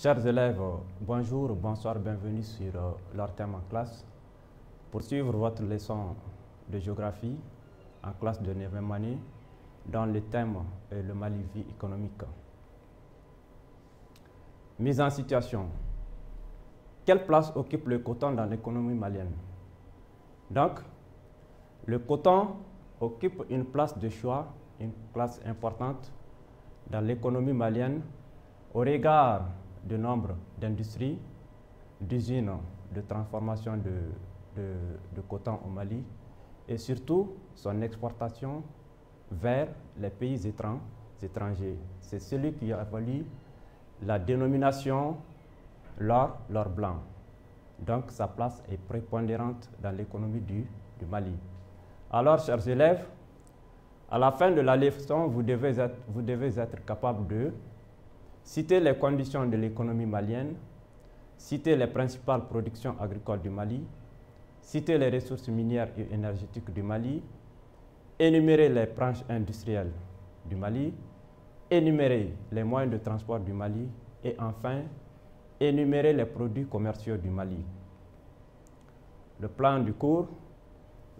Chers élèves, bonjour, bonsoir, bienvenue sur leur thème en classe. Pour suivre votre leçon de géographie en classe de 9e année, dans le thème le Mali vie économique. Mise en situation. Quelle place occupe le coton dans l'économie malienne? Donc, le coton occupe une place de choix, une place importante dans l'économie malienne au regard du nombre d'industries, d'usines de transformation de coton au Mali et surtout son exportation vers les pays étrangers. C'est celui qui a valu la dénomination l'or blanc. Donc sa place est prépondérante dans l'économie du Mali. Alors, chers élèves, à la fin de la leçon, vous devez être capable de citer les conditions de l'économie malienne, citer les principales productions agricoles du Mali, citer les ressources minières et énergétiques du Mali, énumérer les branches industrielles du Mali, énumérer les moyens de transport du Mali et enfin, énumérer les produits commerciaux du Mali. Le plan du cours,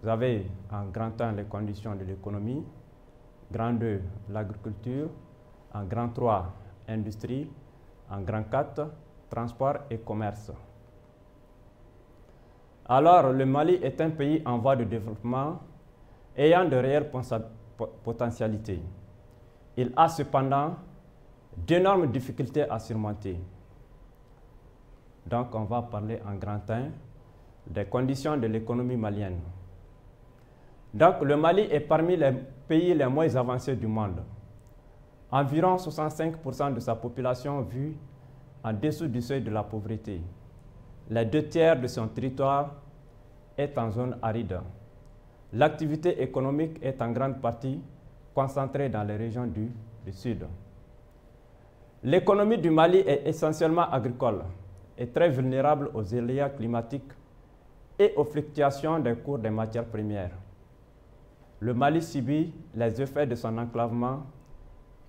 vous avez en grand 1 les conditions de l'économie, grand 2 l'agriculture, en grand 3 industrie, en grand 4 transport et commerce. Alors, le Mali est un pays en voie de développement ayant de réelles potentialités. Il a cependant d'énormes difficultés à surmonter. Donc, on va parler en grand 1 des conditions de l'économie malienne. Donc, le Mali est parmi les pays les moins avancés du monde. Environ 65% de sa population vit en dessous du seuil de la pauvreté. Les 2/3 de son territoire est en zone aride. L'activité économique est en grande partie concentrée dans les régions du sud. L'économie du Mali est essentiellement agricole et très vulnérable aux aléas climatiques et aux fluctuations des cours des matières premières. Le Mali subit les effets de son enclavement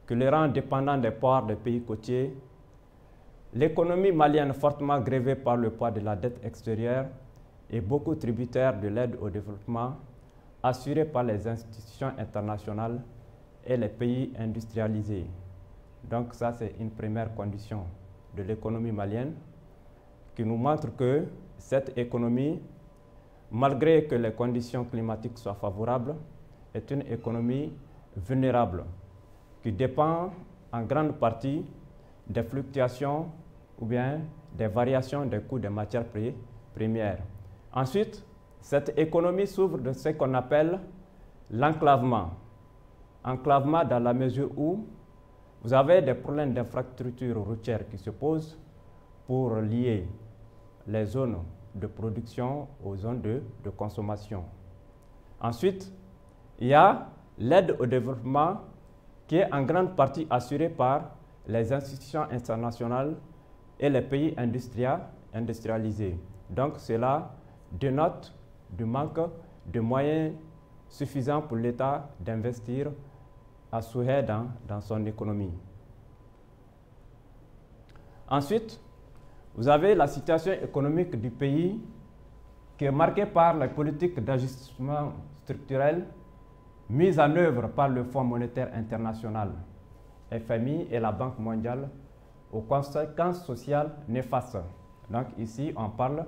que le rend dépendant des ports des pays côtiers. L'économie malienne fortement grévée par le poids de la dette extérieure est beaucoup tributaire de l'aide au développement assurée par les institutions internationales et les pays industrialisés. Donc ça, c'est une première condition de l'économie malienne qui nous montre que cette économie, malgré que les conditions climatiques soient favorables, est une économie vulnérable qui dépend en grande partie des fluctuations ou bien des variations des coûts des matières premières. Ensuite, cette économie souffre de ce qu'on appelle l'enclavement. Enclavement dans la mesure où vous avez des problèmes d'infrastructures routières qui se posent pour lier les zones de production aux zones de consommation. Ensuite, il y a l'aide au développement qui est en grande partie assurée par les institutions internationales et les pays industrialisés. Donc cela dénote du manque de moyens suffisants pour l'État d'investir à souhait dans son économie. Ensuite, vous avez la situation économique du pays qui est marquée par la politique d'ajustement structurel mise en œuvre par le Fonds monétaire international, FMI et la Banque mondiale aux conséquences sociales néfastes. Donc ici, on parle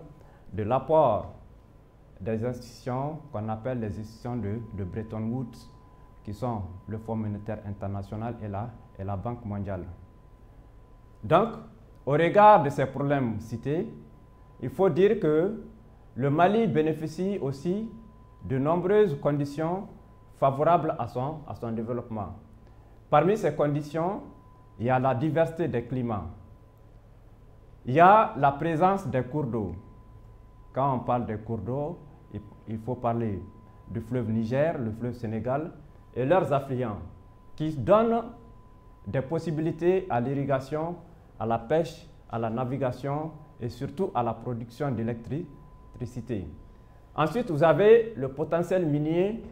de l'apport des institutions qu'on appelle les institutions de Bretton Woods, qui sont le Fonds monétaire international et la Banque mondiale. Donc, au regard de ces problèmes cités, il faut dire que le Mali bénéficie aussi de nombreuses conditions favorables à son développement. Parmi ces conditions, il y a la diversité des climats. Il y a la présence des cours d'eau. Quand on parle des cours d'eau, il faut parler du fleuve Niger, le fleuve Sénégal et leurs affluents qui donnent des possibilités à l'irrigation, à la pêche, à la navigation et surtout à la production d'électricité. Ensuite, vous avez le potentiel minier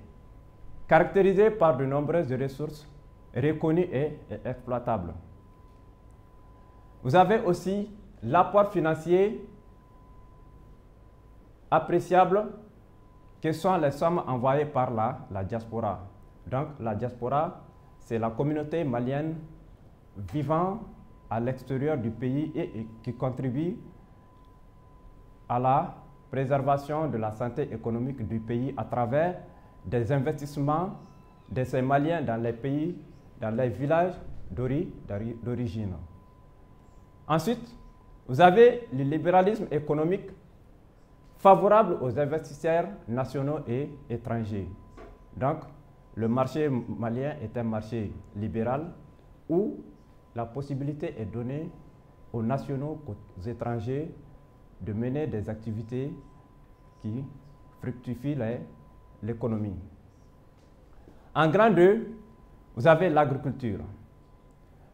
caractérisé par de nombreuses ressources reconnues et exploitables. Vous avez aussi l'apport financier appréciable que sont les sommes envoyées par la diaspora. Donc la diaspora, c'est la communauté malienne vivant à l'extérieur du pays et qui contribue à la préservation de la santé économique du pays à travers des investissements de ces Maliens dans les pays, dans les villages d'origine. Ensuite, vous avez le libéralisme économique favorable aux investisseurs nationaux et étrangers. Donc, le marché malien est un marché libéral où la possibilité est donnée aux nationaux qu'aux étrangers de mener des activités qui fructifient l'économie. En grand 2, vous avez l'agriculture.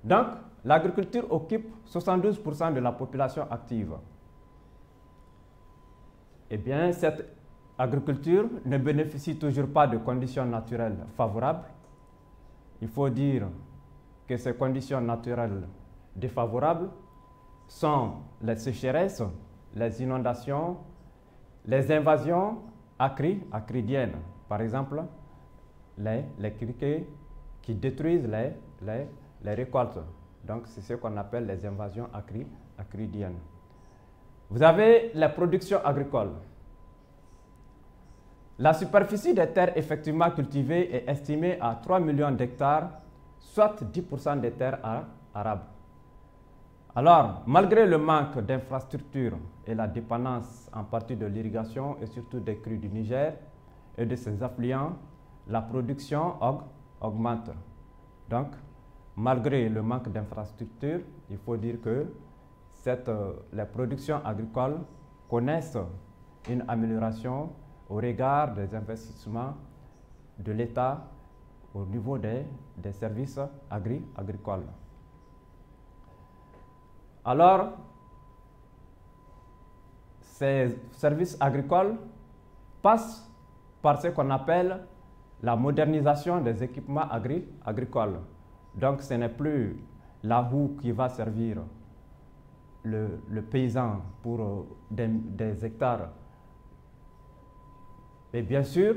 Donc, l'agriculture occupe 72% de la population active. Eh bien, cette agriculture ne bénéficie toujours pas de conditions naturelles favorables. Il faut dire que ces conditions naturelles défavorables sont les sécheresses, les inondations, les invasions acridiennes. Par exemple, les criquets qui détruisent les récoltes. Donc, c'est ce qu'on appelle les invasions acridiennes. Vous avez la production agricole. La superficie des terres effectivement cultivées est estimée à 3 millions d'hectares, soit 10% des terres arables. Alors, malgré le manque d'infrastructures et la dépendance en partie de l'irrigation et surtout des crues du Niger et de ses affluents, la production augmente. Donc, malgré le manque d'infrastructures, il faut dire que les productions agricoles connaissent une amélioration au regard des investissements de l'État au niveau des services agricoles. Alors, ces services agricoles passent par ce qu'on appelle la modernisation des équipements agricoles. Donc, ce n'est plus la houe qui va servir le paysan pour des hectares. Et bien sûr,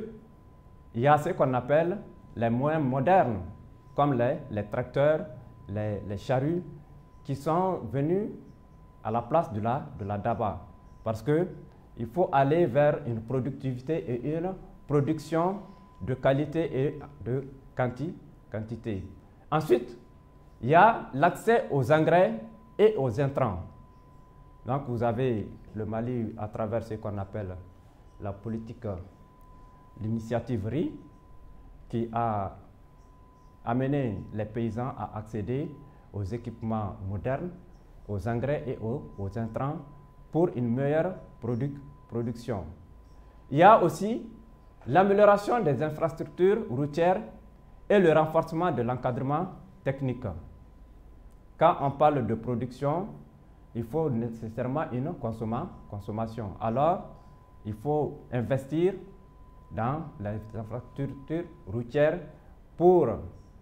il y a ce qu'on appelle les moyens modernes, comme les tracteurs, les charrues, qui sont venus à la place de la daba. Parce qu'il faut aller vers une productivité et une production de qualité et de quantité. Ensuite, il y a l'accès aux engrais et aux intrants. Donc, vous avez le Mali à travers ce qu'on appelle la politique, l'initiative RI, qui a amené les paysans à accéder aux équipements modernes, aux engrais et aux intrants pour une meilleure production. Il y a aussi l'amélioration des infrastructures routières et le renforcement de l'encadrement technique. Quand on parle de production, il faut nécessairement une consommation. Alors, il faut investir dans les infrastructures routières pour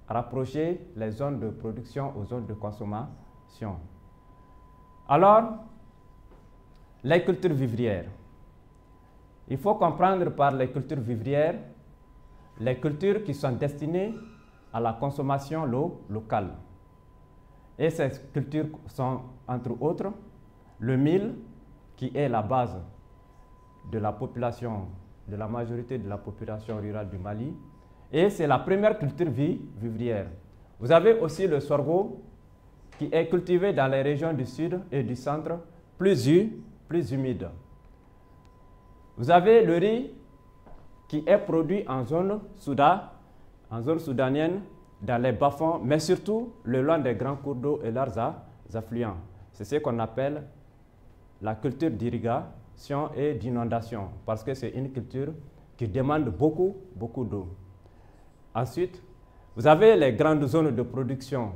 rapprocher les zones de production aux zones de consommation. Alors, les cultures vivrières. Il faut comprendre par les cultures vivrières les cultures qui sont destinées à la consommation locale. Et ces cultures sont, entre autres, le mil, qui est la base de la population, de la majorité de la population rurale du Mali, et c'est la première culture vivrière. Vous avez aussi le sorgho, qui est cultivé dans les régions du sud et du centre, plus humides. Vous avez le riz, qui est produit en zone soudanienne, dans les bas-fonds, mais surtout le long des grands cours d'eau et leurs affluents. C'est ce qu'on appelle la culture d'irrigation et d'inondation, parce que c'est une culture qui demande beaucoup d'eau. Ensuite, vous avez les grandes zones de production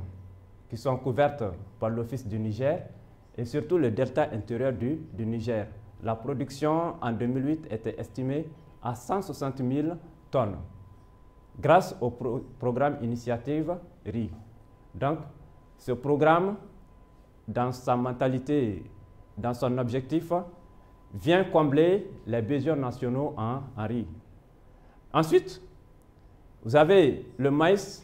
qui sont couvertes par l'Office du Niger et surtout le delta intérieur du Niger. La production en 2008 était estimée à 160 000 tonnes grâce au programme Initiative RI. Donc, ce programme dans sa mentalité, dans son objectif, vient combler les besoins nationaux en riz. Ensuite, vous avez le maïs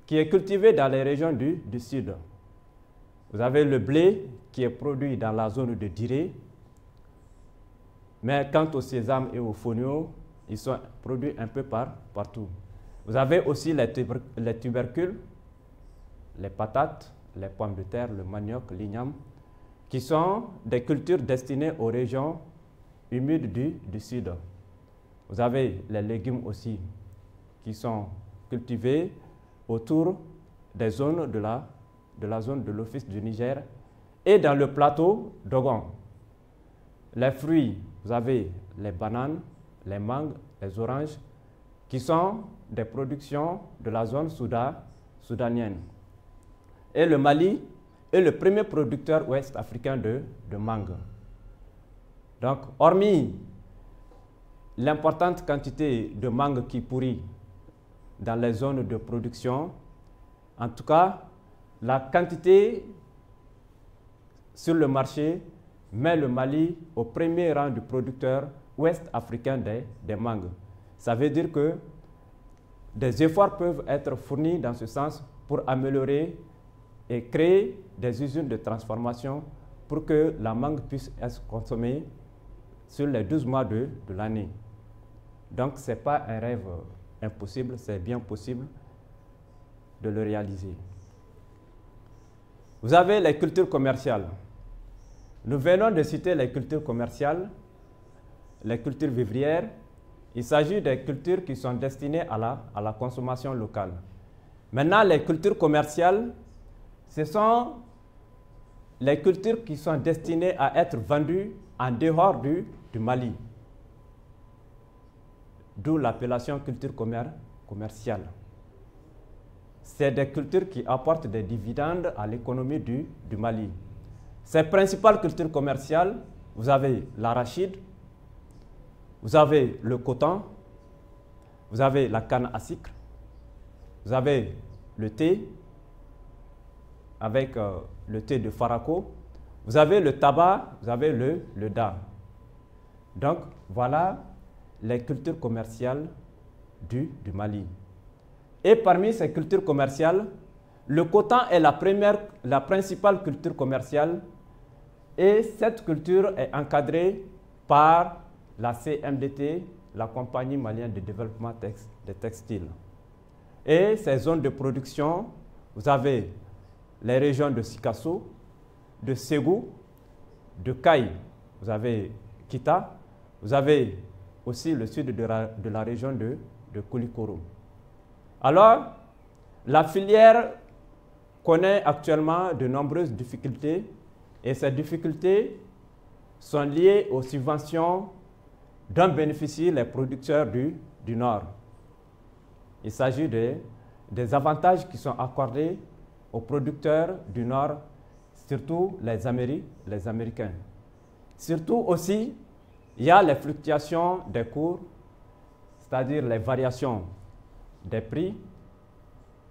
qui est cultivé dans les régions du sud. Vous avez le blé qui est produit dans la zone de Diré. Mais quant au sésame et au fonio, ils sont produits un peu partout. Vous avez aussi les tubercules, les patates, les pommes de terre, le manioc, l'igname, qui sont des cultures destinées aux régions humides du sud. Vous avez les légumes aussi, qui sont cultivés autour des zones de la zone de l'Office du Niger et dans le plateau d'Ogon. Les fruits, vous avez les bananes, les mangues, les oranges, qui sont des productions de la zone soudanienne. Et le Mali est le premier producteur ouest-africain de mangue. Donc, hormis l'importante quantité de mangue qui pourrit dans les zones de production, en tout cas, la quantité sur le marché met le Mali au premier rang du producteur ouest-africain des mangues. Ça veut dire que des efforts peuvent être fournis dans ce sens pour améliorer et créer des usines de transformation pour que la mangue puisse être consommée sur les 12 mois de l'année. Donc, ce n'est pas un rêve impossible, c'est bien possible de le réaliser. Vous avez les cultures commerciales. Nous venons de citer les cultures commerciales, les cultures vivrières. Il s'agit des cultures qui sont destinées à la consommation locale. Maintenant, les cultures commerciales, ce sont les cultures qui sont destinées à être vendues en dehors du Mali. D'où l'appellation culture commerciale. C'est des cultures qui apportent des dividendes à l'économie du Mali. Ces principales cultures commerciales, vous avez l'arachide, vous avez le coton, vous avez la canne à sucre, vous avez le thé, avec le thé de Farako, vous avez le tabac, vous avez le daim. Donc, voilà les cultures commerciales du Mali. Et parmi ces cultures commerciales, le coton est la principale culture commerciale et cette culture est encadrée par la CMDT, la Compagnie malienne de développement des textiles. Et ces zones de production, vous avez les régions de Sikasso, de Ségou, de Kaï, vous avez Kita, vous avez aussi le sud de la région de Koulikoro. Alors, la filière connaît actuellement de nombreuses difficultés et ces difficultés sont liées aux subventions dont bénéficient les producteurs du Nord. Il s'agit des avantages qui sont accordés aux producteurs du Nord, surtout les Américains. Surtout aussi, il y a les fluctuations des cours, c'est-à-dire les variations des prix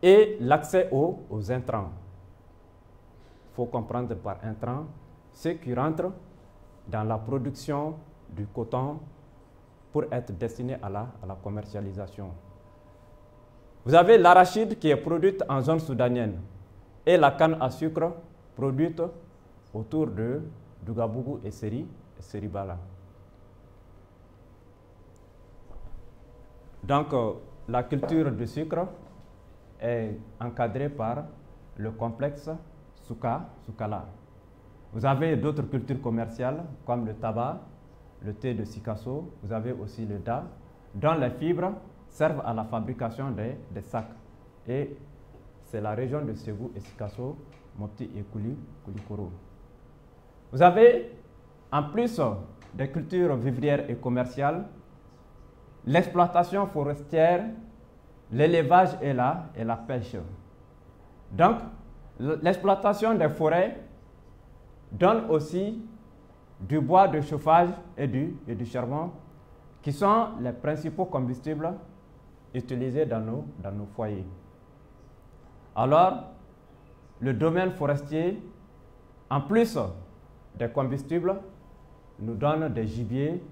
et l'accès aux intrants. Il faut comprendre par intrants ceux qui rentrent dans la production du coton pour être destinés à la commercialisation. Vous avez l'arachide qui est produite en zone soudanienne et la canne à sucre produite autour de Dougabougou et Seribala. Donc, la culture du sucre est encadrée par le complexe Soukala. Vous avez d'autres cultures commerciales comme le tabac, le thé de Sikasso, vous avez aussi le daim, dont les fibres servent à la fabrication des sacs. Et c'est la région de Ségou et Sikasso, Mopti et Koulikoro. Vous avez, en plus des cultures vivrières et commerciales, l'exploitation forestière, l'élevage et la pêche. Donc, l'exploitation des forêts donne aussi du bois de chauffage et du charbon, qui sont les principaux combustibles utilisés dans nos foyers. Alors, le domaine forestier En plus des combustibles, nous donne des gibiers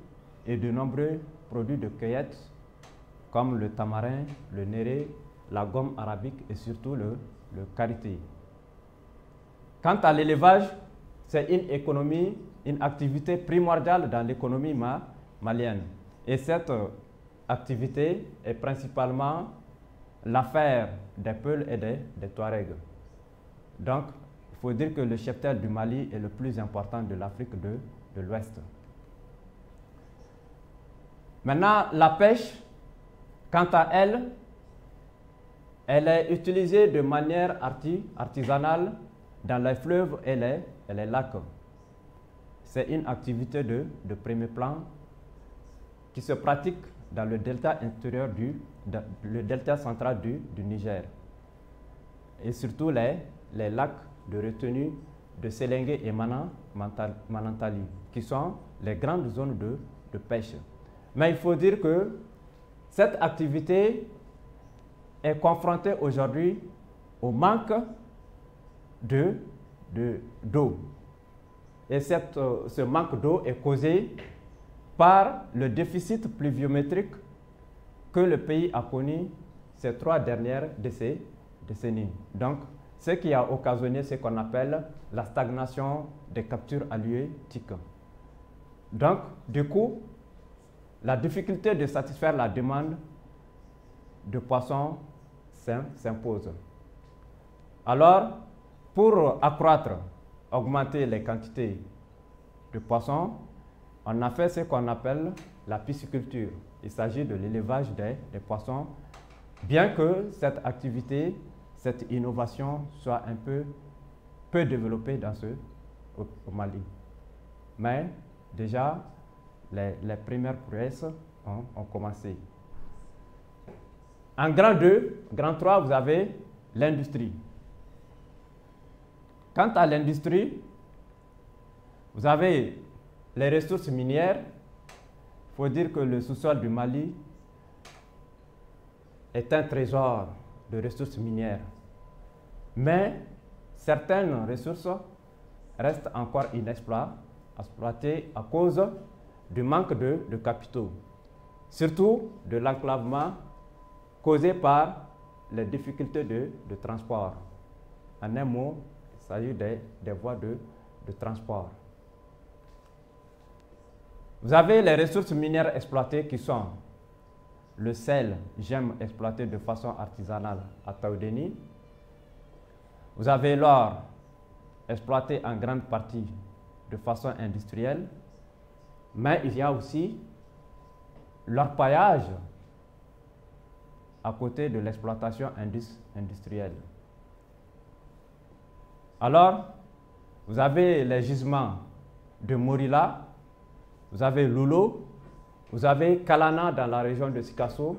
et de nombreux produits de cueillette comme le tamarin, le néré, la gomme arabique et surtout le karité. Quant à l'élevage, c'est une activité primordiale dans l'économie malienne. Et cette activité est principalement l'affaire des Peuls et des Touaregs. Donc, il faut dire que le cheptel du Mali est le plus important de l'Afrique de l'Ouest. Maintenant, la pêche, quant à elle, elle est utilisée de manière artisanale dans les fleuves et les lacs. C'est une activité de premier plan qui se pratique dans le delta intérieur le delta central du Niger et surtout les lacs de retenue de Séléngué et Manantali, qui sont les grandes zones de pêche. Mais il faut dire que cette activité est confrontée aujourd'hui au manque d'eau. Et ce manque d'eau est causé par le déficit pluviométrique que le pays a connu ces 3 dernières décennies. Donc, ce qui a occasionné ce qu'on appelle la stagnation des captures halieutiques. Donc, du coup, la difficulté de satisfaire la demande de poissons s'impose. Alors, pour augmenter les quantités de poissons, on a fait ce qu'on appelle la pisciculture. Il s'agit de l'élevage des poissons, bien que cette activité, cette innovation soit un peu développée au Mali. Mais déjà, les premières prouesses ont commencé. En grand 2, grand 3, vous avez l'industrie. Quant à l'industrie, vous avez les ressources minières. Il faut dire que le sous-sol du Mali est un trésor de ressources minières. Mais certaines ressources restent encore inexploitées à cause du manque de capitaux, surtout de l'enclavement causé par les difficultés de transport. En un mot, il s'agit des voies de transport. Vous avez les ressources minières exploitées qui sont le sel, gemme exploité de façon artisanale à Taoudéni. Vous avez l'or exploité en grande partie de façon industrielle. Mais il y a aussi l'orpaillage à côté de l'exploitation industrielle. Alors, vous avez les gisements de Morila, vous avez Loulo, vous avez Kalana dans la région de Sikasso,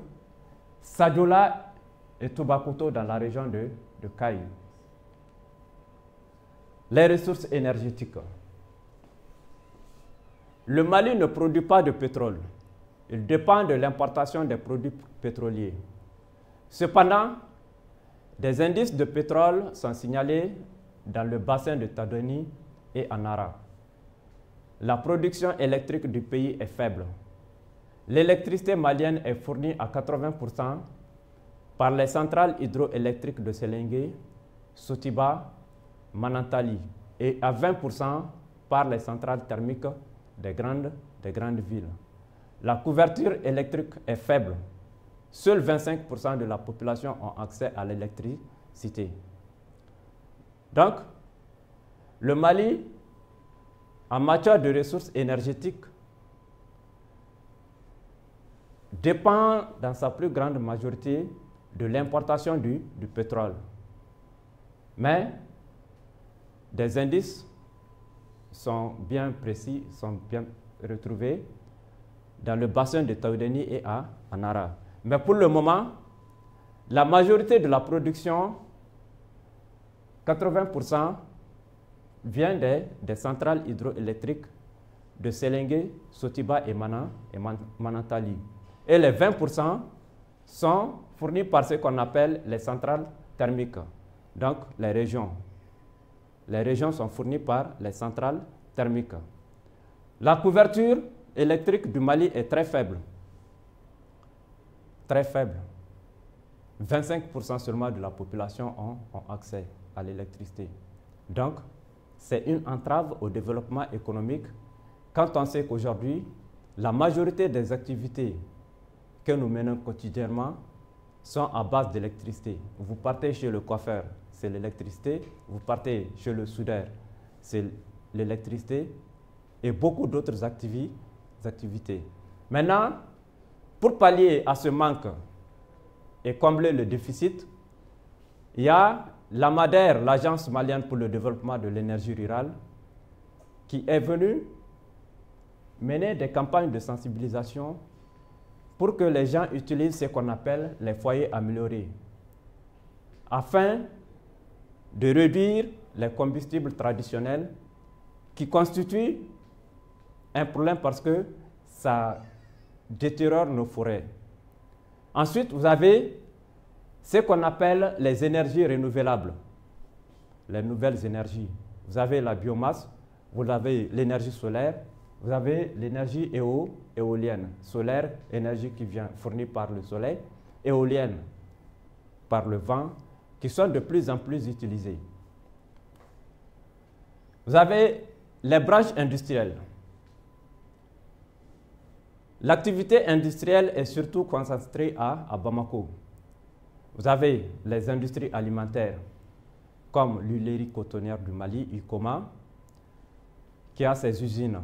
Sadiola et Toubacouto dans la région de Kaï. Les ressources énergétiques. Le Mali ne produit pas de pétrole. Il dépend de l'importation des produits pétroliers. Cependant, des indices de pétrole sont signalés dans le bassin de Tadoni et Anara. La production électrique du pays est faible. L'électricité malienne est fournie à 80% par les centrales hydroélectriques de Séléngué, Sotiba, Manantali et à 20% par les centrales thermiques des grandes villes. La couverture électrique est faible. Seuls 25% de la population ont accès à l'électricité. Donc, le Mali, en matière de ressources énergétiques, dépend dans sa plus grande majorité de l'importation du pétrole. Mais des indices sont bien précis, sont bien retrouvés dans le bassin de Taoudéni et à Anara. Mais pour le moment, la majorité de la production, 80%, vient des centrales hydroélectriques de Séléngué, Sotiba et Manantali. Et les 20% sont fournis par ce qu'on appelle les centrales thermiques, donc les régions. les régions sont fournies par les centrales thermiques. La couverture électrique du Mali est très faible. Très faible. 25% seulement de la population ont accès à l'électricité. Donc, c'est une entrave au développement économique quand on sait qu'aujourd'hui, la majorité des activités que nous menons quotidiennement sont à base d'électricité. Vous partez chez le coiffeur, c'est l'électricité. Vous partez chez le soudeur, c'est l'électricité. Et beaucoup d'autres activités. Maintenant, pour pallier à ce manque et combler le déficit, il y a l'AMADER, l'Agence malienne pour le développement de l'énergie rurale, qui est venue mener des campagnes de sensibilisation pour que les gens utilisent ce qu'on appelle les foyers améliorés, afin de réduire les combustibles traditionnels qui constituent un problème parce que ça détériore nos forêts. Ensuite, vous avez ce qu'on appelle les énergies renouvelables, les nouvelles énergies. Vous avez la biomasse, vous avez l'énergie solaire, vous avez l'énergie éolienne. Solaire, énergie qui vient fournie par le soleil, éolienne par le vent, qui sont de plus en plus utilisées. Vous avez les branches industrielles. L'activité industrielle est surtout concentrée à Bamako. Vous avez les industries alimentaires comme l'huilerie cotonnière du Mali, Icoma, qui a ses usines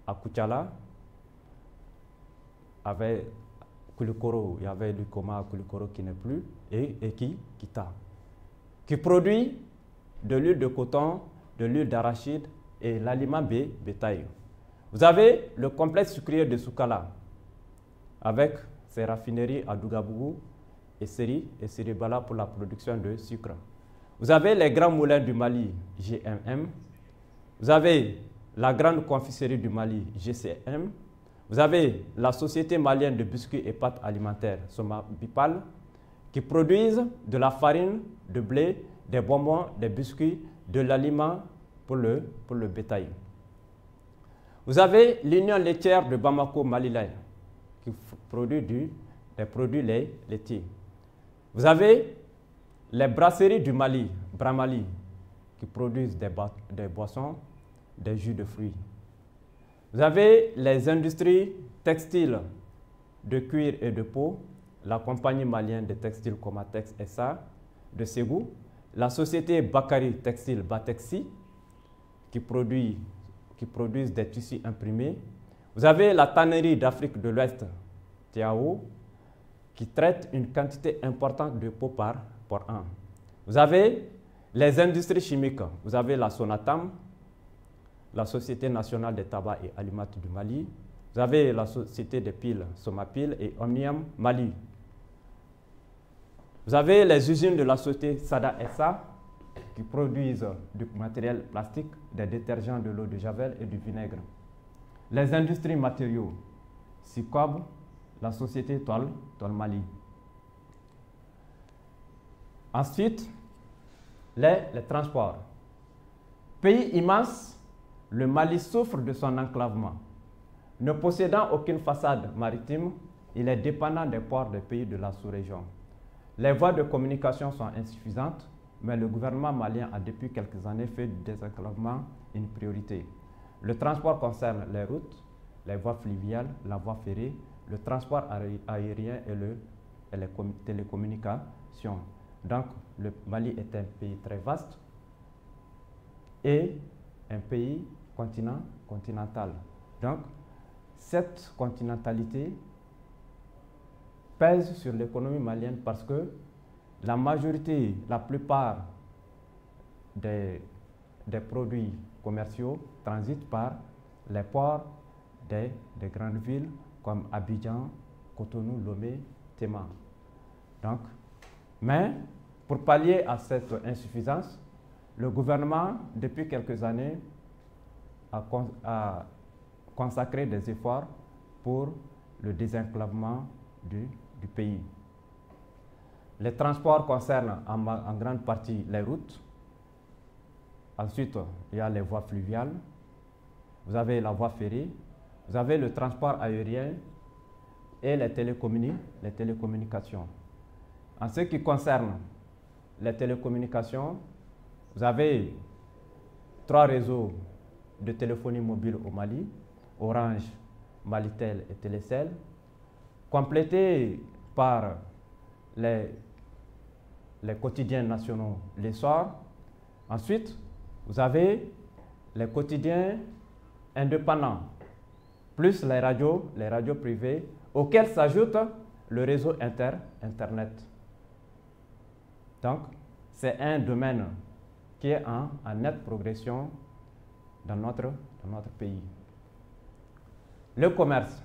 à Koutiala, avec Koulikoro, il y avait l'Icoma à Koulikoro qui n'est plus, et Kita, qui produit de l'huile de coton, de l'huile d'arachide et l'aliment bétail. Vous avez le complexe sucrier de Soukala, avec ses raffineries à Dougabougou et Siribala pour la production de sucre. Vous avez les grands moulins du Mali, GMM. Vous avez la grande confiserie du Mali, GCM. Vous avez la Société malienne de biscuits et pâtes alimentaires, Soma Bipal, qui produisent de la farine, de blé, des bonbons, des biscuits, de l'aliment pour le bétail. Vous avez l'Union laitière de Bamako Malilay, qui produit des produits laitiers. Vous avez les brasseries du Mali, Bramali, qui produisent des boissons, des jus de fruits. Vous avez les industries textiles de cuir et de peau, la compagnie malienne de textiles Comatex SA de Ségou, la société Bakari Textile Batexi, qui produisent des tissus imprimés. Vous avez la tannerie d'Afrique de l'Ouest, Tiao, qui traite une quantité importante de peau par an. Vous avez les industries chimiques. Vous avez la Sonatam, la Société nationale des tabacs et aliments du Mali. Vous avez la Société des piles, Somapil et Omnium Mali. Vous avez les usines de la société Sada SA, qui produisent du matériel plastique, des détergents, de l'eau de javel et du vinaigre. Les industries matériaux, Sicob, la société Toile Mali. Ensuite, les transports. Pays immense, le Mali souffre de son enclavement. Ne possédant aucune façade maritime, il est dépendant des ports des pays de la sous-région. Les voies de communication sont insuffisantes, mais le gouvernement malien a depuis quelques années fait du désenclavement une priorité. Le transport concerne les routes, les voies fluviales, la voie ferrée, le transport aérien et les télécommunications. Donc, le Mali est un pays très vaste et un pays continental. Donc, cette continentalité pèse sur l'économie malienne parce que la plupart des produits commerciaux transitent par les ports des grandes villes comme Abidjan, Cotonou, Lomé, Tema. Donc, mais pour pallier à cette insuffisance, le gouvernement, depuis quelques années, a consacré des efforts pour le désenclavement du pays. Les transports concernent en grande partie les routes, Ensuite, il y a les voies fluviales, vous avez la voie ferrée, vous avez le transport aérien et les télécommunications. En ce qui concerne les télécommunications, vous avez 3 réseaux de téléphonie mobile au Mali, Orange, Malitel et Télécel, complétés par les quotidiens nationaux les soirs. Ensuite, vous avez les quotidiens indépendants, plus les radios privées, auxquelles s'ajoute le réseau Internet. Donc, c'est un domaine qui est en nette progression dans notre pays. Le commerce.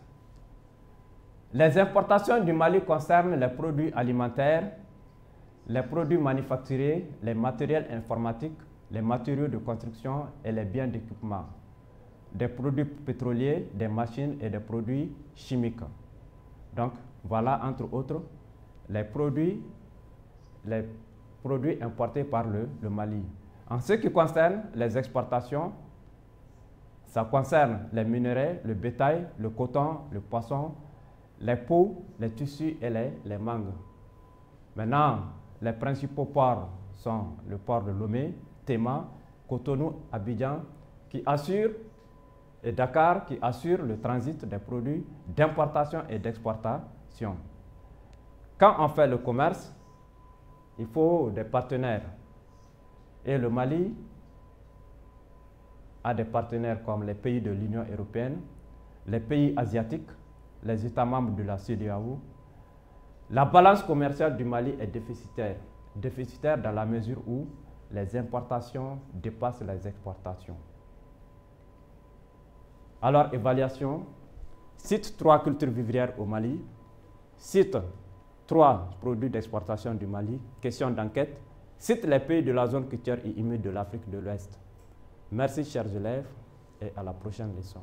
Les importations du Mali concernent les produits alimentaires, les produits manufacturés, les matériels informatiques, les matériaux de construction et les biens d'équipement, des produits pétroliers, des machines et des produits chimiques. Donc, voilà, entre autres, les produits importés par le Mali. En ce qui concerne les exportations, ça concerne les minerais, le bétail, le coton, le poisson, les peaux, les tissus et les mangues. Maintenant, les principaux ports sont le port de Lomé, Tema, Cotonou, Abidjan, et Dakar, qui assurent le transit des produits d'importation et d'exportation. Quand on fait le commerce, il faut des partenaires. Et le Mali a des partenaires comme les pays de l'Union européenne, les pays asiatiques, les États membres de la CEDEAO. La balance commerciale du Mali est déficitaire. Déficitaire dans la mesure où les importations dépassent les exportations. Alors, évaluation. Cite 3 cultures vivrières au Mali. Cite 3 produits d'exportation du Mali. Question d'enquête. Cite les pays de la zone côtière et humide de l'Afrique de l'Ouest. Merci chers élèves et à la prochaine leçon.